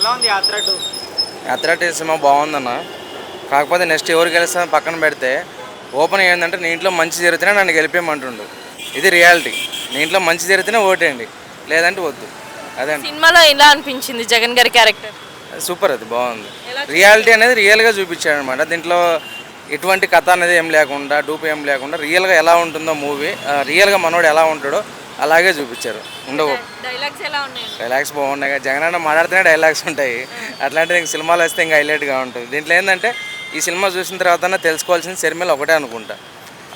ఎలా ఉంది యాత్ర టూ? యాత్ర సినిమా బాగుందన్న. కాకపోతే నెక్స్ట్ ఎవరు గెలుస్తారని పక్కన పెడితే ఓపెన్ ఏంటంటే నీ ఇంట్లో మంచి జరిగితేనే నన్ను గెలిపేయమంటుండు. ఇది రియాలిటీ. నీ ఇంట్లో మంచి జరిగితేనే ఓటేయండి, లేదంటే వద్దు. అదే సినిమాలో ఎలా అనిపించింది జగన్ గారి క్యారెక్టర్? సూపర్, అది బాగుంది. రియాలిటీ అనేది రియల్గా చూపించాడు అనమాట. దీంట్లో ఎటువంటి కథ అనేది ఏం లేకుండా, డూపు ఏం లేకుండా రియల్గా ఎలా ఉంటుందో మూవీ, రియల్గా మనోడు ఎలా ఉంటాడో అలాగే చూపించారు. ఉండవు డైలాగ్స్ ఎలా ఉన్నాయి? డైలాగ్స్ బాగున్నాయి కదా, జగన్ అన్న మాట్లాడితేనే డైలాగ్స్ ఉంటాయి. అట్లాంటిది ఇంక సినిమాలో వస్తే ఇంకా హైలైట్గా ఉంటుంది. దీంట్లో ఏంటంటే ఈ సినిమా చూసిన తర్వాత తెలుసుకోవాల్సిన షర్మిల ఒకటే అనుకుంటా,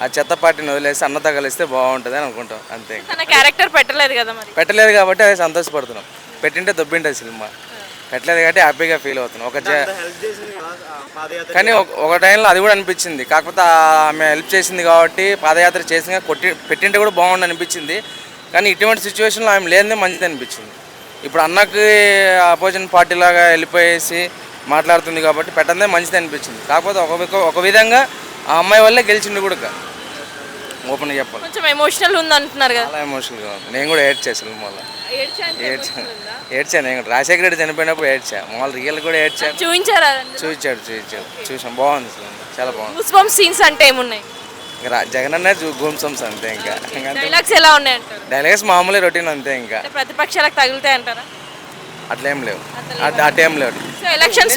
ఆ చెత్త పార్టీని వదిలేసి అన్నతో కలిస్తే బాగుంటుంది అని అనుకుంటాం, అంతే. తన క్యారెక్టర్ పెట్టలేదు కదా మరి. పెట్టలేదు కాబట్టి అది సంతోషపడుతున్నాం. పెట్టింటే దొబ్బింటే సినిమా, పెట్టలేదు కాబట్టి హ్యాపీగా ఫీల్ అవుతున్నాం. హెల్ప్ చేసింది కదా పాదయాత్ర. కానీ ఒక టైంలో అది కూడా అనిపించింది. కాకపోతే ఆమె హెల్ప్ చేసింది కాబట్టి పాదయాత్ర చేసిన పెట్టింటే కూడా బాగుండి అనిపించింది. కానీ ఇటువంటి సిచ్యువేషన్లో ఆమె లేనిదే మంచిది అనిపించింది. ఇప్పుడు అన్నకి అపోజిషన్ పార్టీ లాగా వెళ్ళిపోయేసి మాట్లాడుతుంది కాబట్టి పెట్టదే మంచిది అనిపించింది. కాకపోతే ఒక విధంగా ఆ అమ్మాయి వల్లే గెలిచింది కూడా, ఓపెన్గా చెప్పాలి. కొంచెం ఎమోషనల్ ఉంది అంటున్నారు కదా. చాలా ఎమోషనల్గా ఉంది. నేను కూడా ఏడ్చాను మళ్ళీ, ఏడ్చాను. నేను కూడా రాజశేఖర రెడ్డి చనిపోయినప్పుడు ఏడ్చా, మళ్ళీ రియల్ కూడా ఏడ్చాను. చూపించారా? చూసాం, బాగుంది సినిమా, చాలా బాగుంది. గూస్ బంప్స్ సీన్స్ అంటే ఏమున్నాయి? జగన్ అన్న గూమ్సమ్స్ అంతే. ఇంకా డైలాగ్స్ ఎలా ఉన్నాయి అంటారు? డైలాగ్స్ మామూలు రొటీన్ అంతే. ఇంకా ప్రతిపక్షాలకు తగులుతాయి అంటారా? అట్లేం లేవు, అటేం లేవు. సో ఎలక్షన్స్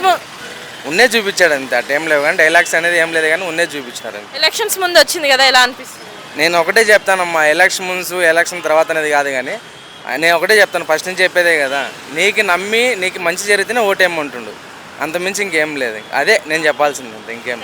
ఉన్నే చూపించాడు అంతే, అటేం లేవు. కానీ డైలాగ్స్ అనేది ఏం లేదు, కానీ ఉన్నే చూపించాడు అంతే. ఎలక్షన్స్ ముందు వచ్చింది కదా, ఎలా అనిపిస్తుంది? నేను ఒకటే చెప్తానమ్మా, ఎలక్షన్ ముందు ఎలక్షన్ తర్వాత అనేది కాదు. కానీ నేను ఒకటే చెప్తాను, ఫస్ట్ నుంచి చెప్పేదే కదా, నీకు నమ్మి నీకు మంచి జరిగితేనే ఓటేయమంటుండు, అంతమించి ఇంకేం లేదు. అదే నేను చెప్పాల్సింది అంతే, ఇంకేం.